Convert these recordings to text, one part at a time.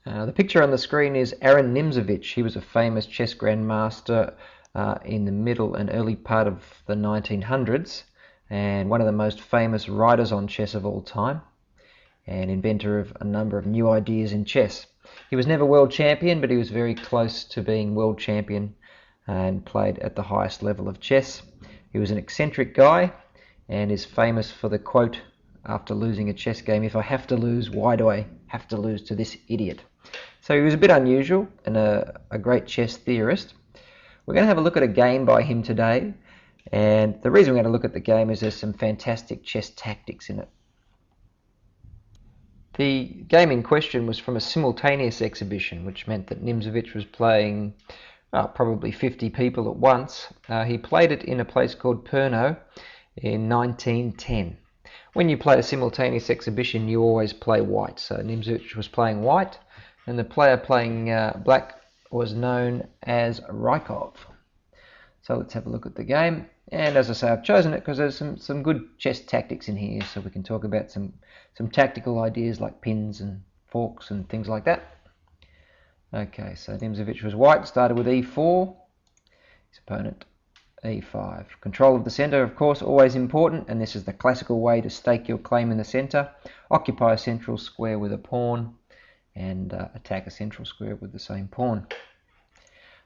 The picture on the screen is Nimzovich. He was a famous chess grandmaster in the middle and early part of the 1900s, and one of the most famous writers on chess of all time, and inventor of a number of new ideas in chess. He was never world champion, but he was very close to being world champion and played at the highest level of chess. He was an eccentric guy and is famous for the quote after losing a chess game, "If I have to lose, why do I have to lose to this idiot?" So he was a bit unusual and a great chess theorist. We're going to have a look at a game by him today, and the reason we're going to look at the game is there's some fantastic chess tactics in it. The game in question was from a simultaneous exhibition, which meant that Nimzovich was playing probably 50 people at once. He played it in a place called Perno in 1910. When you play a simultaneous exhibition, you always play white. So Nimzovich was playing white, and the player playing black was known as Rykov. So let's have a look at the game. And as I say, I've chosen it because there's some good chess tactics in here, so we can talk about some tactical ideas like pins and forks and things like that. Okay, so Nimzovich was white, started with e4, his opponent e5. Control of the center, of course, always important, and this is the classical way to stake your claim in the center. Occupy a central square with a pawn and attack a central square with the same pawn.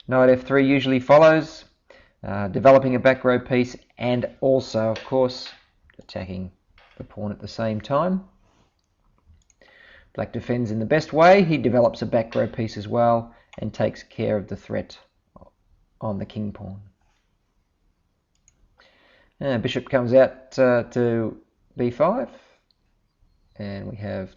Knight f3 usually follows, developing a back row piece and also, of course, attacking the pawn at the same time. Black defends in the best way. He develops a back row piece as well and takes care of the threat on the king pawn. Bishop comes out to b5, and we have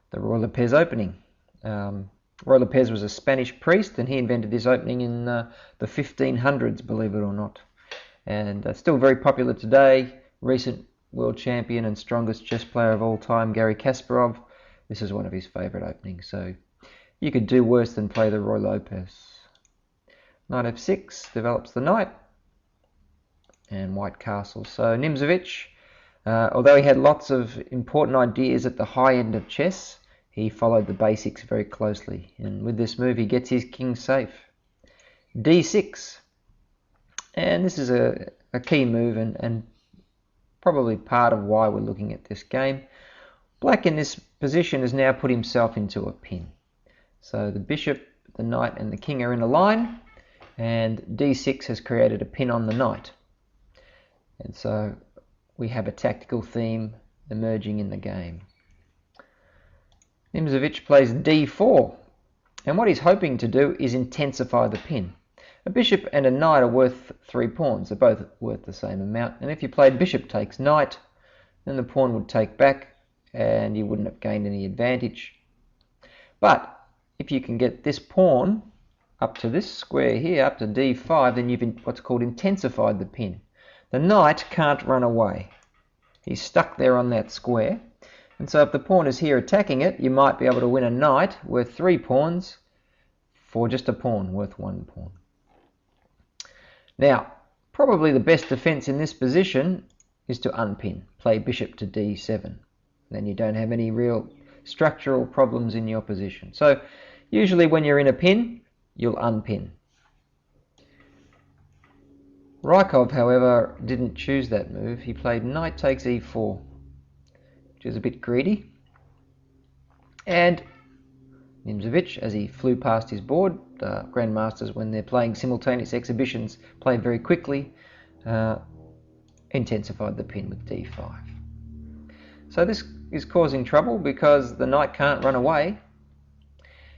the Roy Lopez opening. Roy Lopez was a Spanish priest, and he invented this opening in the 1500s, believe it or not. And still very popular today. Recent world champion and strongest chess player of all time, Garry Kasparov, this is one of his favourite openings. So you could do worse than play the Roy Lopez. Knight f6 develops the knight, and white castle. So Nimzovich, although he had lots of important ideas at the high end of chess, he followed the basics very closely, and with this move he gets his king safe. d6, and this is a key move and probably part of why we're looking at this game. Black in this position has now put himself into a pin. So the bishop, the knight and the king are in a line, and d6 has created a pin on the knight. And so we have a tactical theme emerging in the game. Nimzovich plays d4, and what he's hoping to do is intensify the pin. A bishop and a knight are worth 3 pawns. They're both worth the same amount, and if you played bishop takes knight, then the pawn would take back and you wouldn't have gained any advantage. But if you can get this pawn up to this square here, up to d5, then you've what's called intensified the pin. The knight can't run away. He's stuck there on that square. And so if the pawn is here attacking it, you might be able to win a knight worth 3 pawns for just a pawn worth 1 pawn. Now, probably the best defense in this position is to unpin. Play bishop to d7. Then you don't have any real structural problems in your position. So usually when you're in a pin, you'll unpin. Rykov, however, didn't choose that move. He played knight takes e4, which is a bit greedy. And Nimzovich, as he flew past his board, grandmasters, when they're playing simultaneous exhibitions, play very quickly, intensified the pin with d5. So this is causing trouble because the knight can't run away,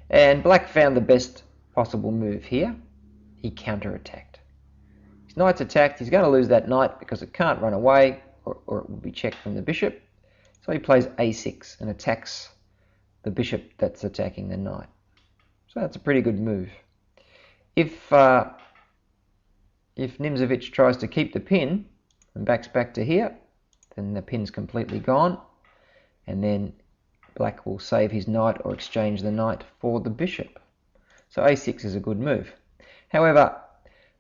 and black found the best possible move here. He counterattacked. His knight's attacked. He's going to lose that knight because it can't run away, or it will be checked from the bishop. So he plays a6 and attacks the bishop that's attacking the knight. So that's a pretty good move. If Nimzovich tries to keep the pin and backs back to here, then the pin's completely gone, and then black will save his knight or exchange the knight for the bishop. So a6 is a good move. However,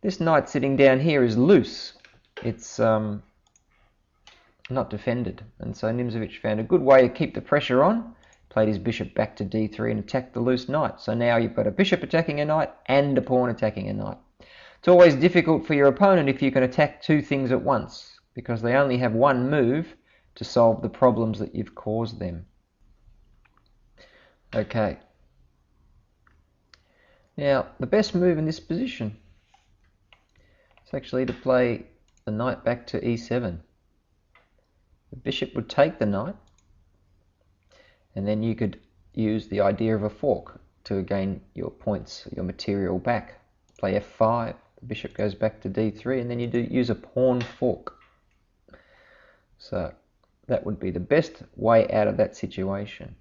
this knight sitting down here is loose. It's not defended, and so Nimzovich found a good way to keep the pressure on. played his bishop back to d3 and attacked the loose knight. So now you've got a bishop attacking a knight and a pawn attacking a knight. It's always difficult for your opponent if you can attack two things at once, because they only have one move to solve the problems that you've caused them. Okay. Now, the best move in this position is actually to play the knight back to e7. The bishop would take the knight, and then you could use the idea of a fork to gain your points, your material back. Play f5, the bishop goes back to d3, and then you use a pawn fork. So that would be the best way out of that situation.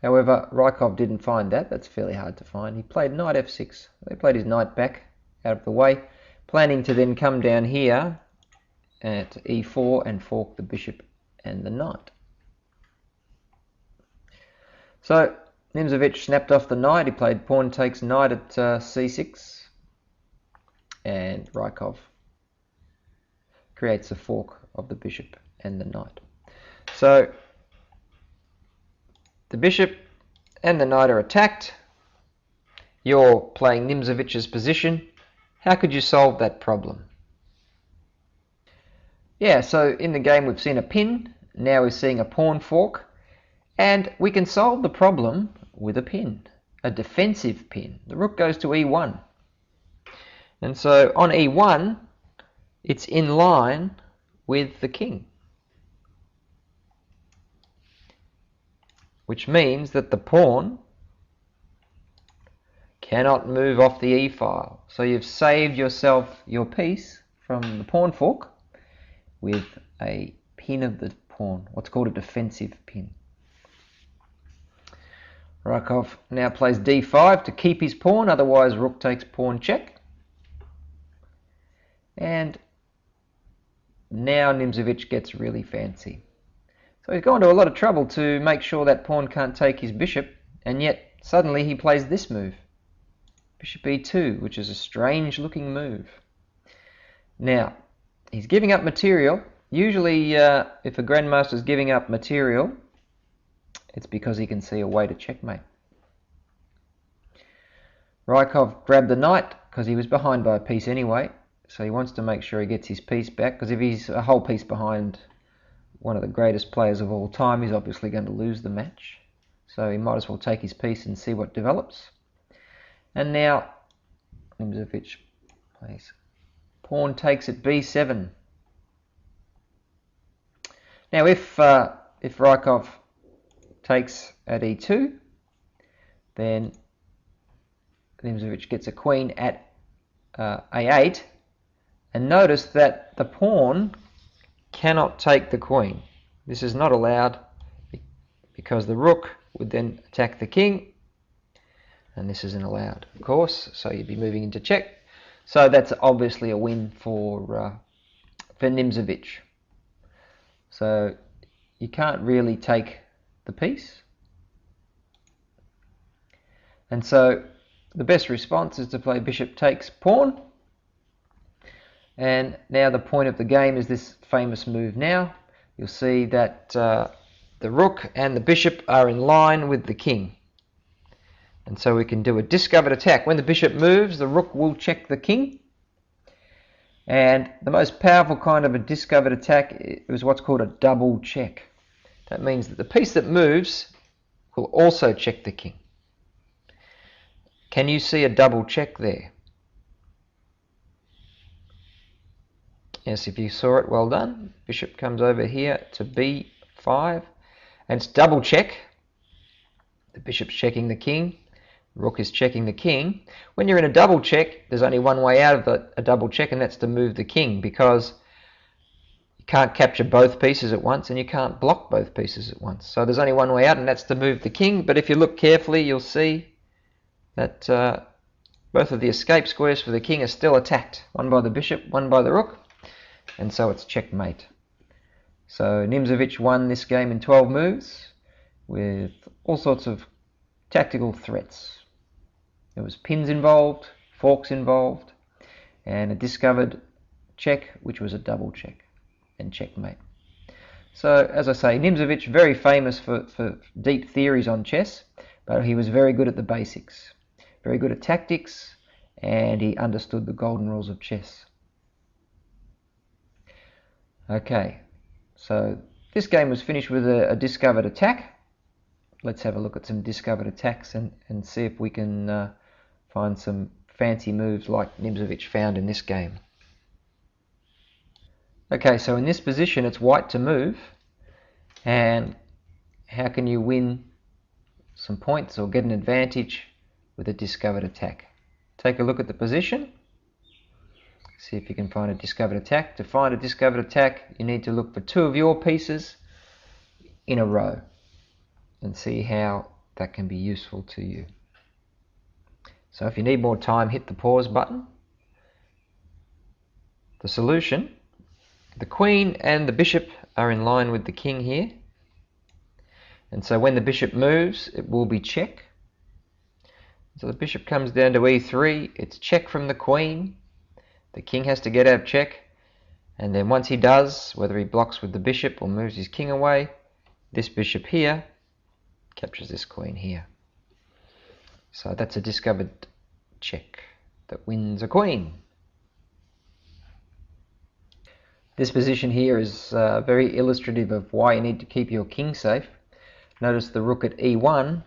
However, Rykov didn't find that. That's fairly hard to find. He played knight f6. He played his knight back out of the way, planning to then come down here at e4 and fork the bishop and the knight. So Nimzovich snapped off the knight. He played pawn takes knight at c6, and Rykov creates a fork of the bishop and the knight. So the bishop and the knight are attacked. You're playing Nimzovich's position. How could you solve that problem? Yeah, so in the game we've seen a pin. Now we're seeing a pawn fork. And we can solve the problem with a pin, a defensive pin. The rook goes to e1. And so on e1, it's in line with the king, which means that the pawn cannot move off the e-file. So you've saved yourself your piece from the pawn fork with a pin of the pawn, what's called a defensive pin. Rykov now plays d5 to keep his pawn, otherwise rook takes pawn check. And now Nimzovich gets really fancy. So he's gone to a lot of trouble to make sure that pawn can't take his bishop, and yet suddenly he plays this move, bishop e2, which is a strange looking move. Now, he's giving up material. Usually if a grandmaster is giving up material, it's because he can see a way to checkmate. Rykov grabbed the knight because he was behind by a piece anyway, so he wants to make sure he gets his piece back, because if he's a whole piece behind one of the greatest players of all time, he's obviously going to lose the match. So he might as well take his piece and see what develops. And now Nimzovich plays pawn takes at b7. Now if Rykov takes at e2, then Nimzovich gets a queen at a8, and notice that the pawn cannot take the queen. This is not allowed because the rook would then attack the king, and this isn't allowed, of course, so you'd be moving into check. So that's obviously a win for Nimzovich. So you can't really take the piece, and so the best response is to play bishop takes pawn. And now the point of the game is this famous move now. You'll see that the rook and the bishop are in line with the king. And so we can do a discovered attack. When the bishop moves, the rook will check the king. And the most powerful kind of a discovered attack is what's called a double check. That means that the piece that moves will also check the king. Can you see a double check there? Yes, if you saw it, well done. Bishop comes over here to b5, and it's double check. The bishop's checking the king, rook is checking the king. When you're in a double check, there's only one way out of a double check, and that's to move the king, because you can't capture both pieces at once and you can't block both pieces at once. So there's only one way out, and that's to move the king. But if you look carefully, you'll see that both of the escape squares for the king are still attacked, one by the bishop, one by the rook. And so it's checkmate. So Nimzovich won this game in 12 moves with all sorts of tactical threats. There was pins involved, forks involved, and a discovered check, which was a double check, and checkmate. So, as I say, Nimzovich, very famous for deep theories on chess, but he was very good at the basics, very good at tactics, and he understood the golden rules of chess. Okay, so this game was finished with a discovered attack. Let's have a look at some discovered attacks and see if we can find some fancy moves like Nimzovich found in this game. Okay, so in this position it's white to move, and how can you win some points or get an advantage with a discovered attack? Take a look at the position, see if you can find a discovered attack. To find a discovered attack, you need to look for two of your pieces in a row and see how that can be useful to you. So if you need more time, hit the pause button. The solution: the queen and the bishop are in line with the king here, and so when the bishop moves it will be check. So the bishop comes down to e3, it's check from the queen, the king has to get out of check, and then once he does, whether he blocks with the bishop or moves his king away, this bishop here captures this queen here. So that's a discovered check that wins a queen. This position here is very illustrative of why you need to keep your king safe. Notice the rook at e1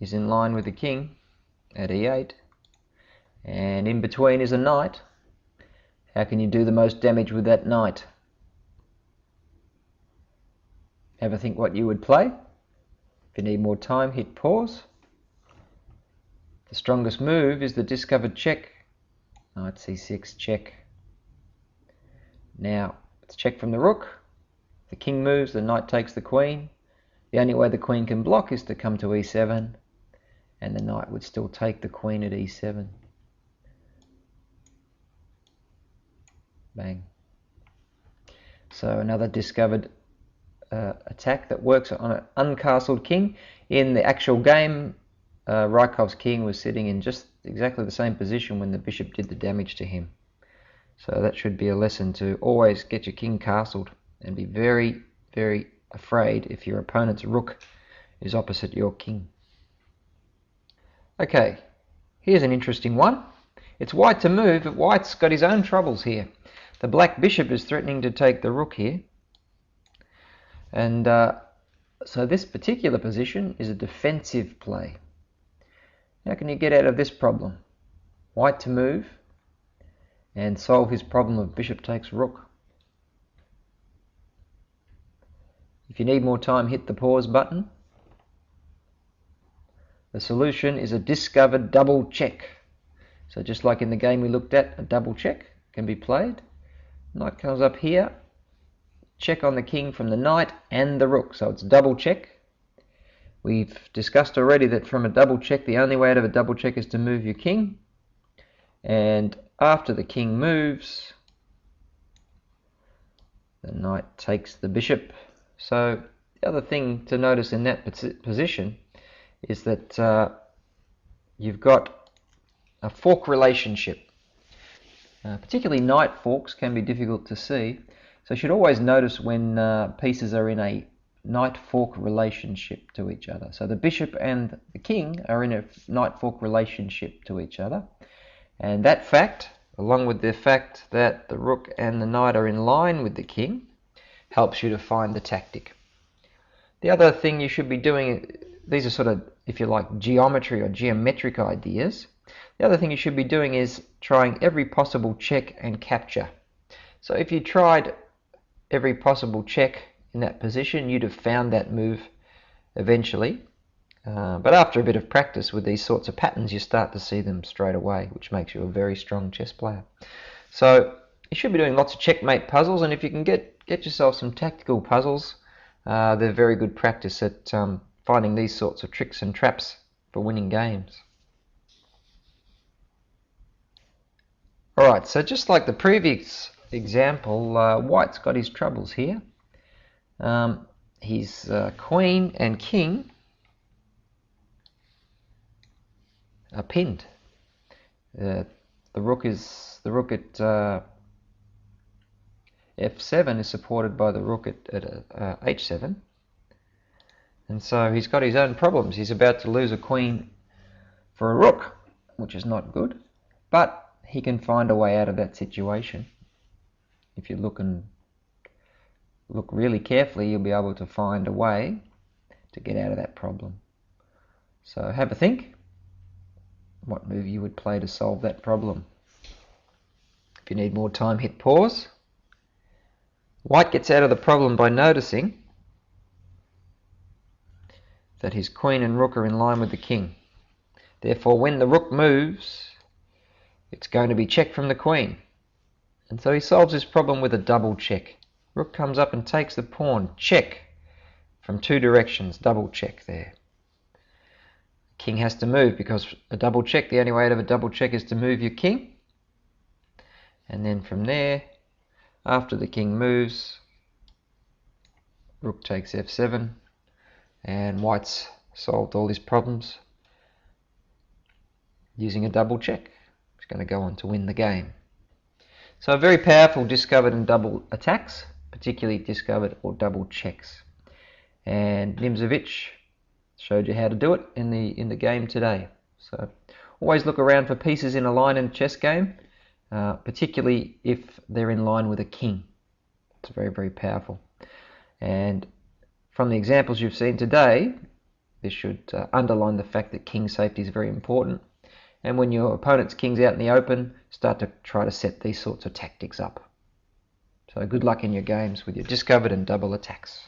is in line with the king at e8, and in between is a knight. How can you do the most damage with that knight? Have a think what you would play. If you need more time, hit pause. The strongest move is the discovered check. Knight c6, check. Now it's check from the rook. The king moves, the knight takes the queen. The only way the queen can block is to come to e7, and the knight would still take the queen at e7. Bang. So another discovered attack that works on an uncastled king. In the actual game, Rykov's king was sitting in just exactly the same position when the bishop did the damage to him. So that should be a lesson to always get your king castled and be very, very afraid if your opponent's rook is opposite your king. Okay, here's an interesting one. It's white to move, but white's got his own troubles here. The black bishop is threatening to take the rook here. And so this particular position is a defensive play. How can you get out of this problem? White to move and solve his problem of bishop takes rook. If you need more time, hit the pause button. The solution is a discovered double check. So just like in the game we looked at, a double check can be played. Knight comes up here, check on the king from the knight and the rook, so it's double check. We've discussed already that from a double check, the only way out of a double check is to move your king. And after the king moves, the knight takes the bishop. So the other thing to notice in that position is that you've got a fork relationship. Particularly knight forks can be difficult to see, so you should always notice when pieces are in a knight fork relationship to each other. So the bishop and the king are in a knight fork relationship to each other, and that fact, along with the fact that the rook and the knight are in line with the king, helps you to find the tactic. The other thing you should be doing, these are sort of, if you like, geometry or geometric ideas. The other thing you should be doing is trying every possible check and capture. So if you tried every possible check in that position, you'd have found that move eventually. But after a bit of practice with these sorts of patterns, you start to see them straight away, which makes you a very strong chess player. So you should be doing lots of checkmate puzzles, and if you can get yourself some tactical puzzles, they're very good practice at finding these sorts of tricks and traps for winning games. Alright, so just like the previous example, White's got his troubles here. His queen and king are pinned. The rook at f7 is supported by the rook at h7. And so he's got his own problems. He's about to lose a queen for a rook, which is not good. But he can find a way out of that situation. If you look really carefully, you'll be able to find a way to get out of that problem. So have a think what move you would play to solve that problem. If you need more time, hit pause. White gets out of the problem by noticing that his queen and rook are in line with the king. Therefore, when the rook moves, it's going to be check from the queen. And so he solves this problem with a double check. Rook comes up and takes the pawn. Check from two directions. Double check there. King has to move because a double check, the only way out of a double check is to move your king. And then from there, after the king moves, rook takes f7, and white's solved all his problems using a double check. He's going to go on to win the game. So very powerful discovered and double attacks, particularly discovered or double checks. And Nimzovich showed you how to do it in the game today. So always look around for pieces in a line in a chess game, particularly if they're in line with a king. It's very, very powerful. And from the examples you've seen today, this should underline the fact that king safety is very important. And when your opponent's king's out in the open, start to try to set these sorts of tactics up. So good luck in your games with your discovered and double attacks.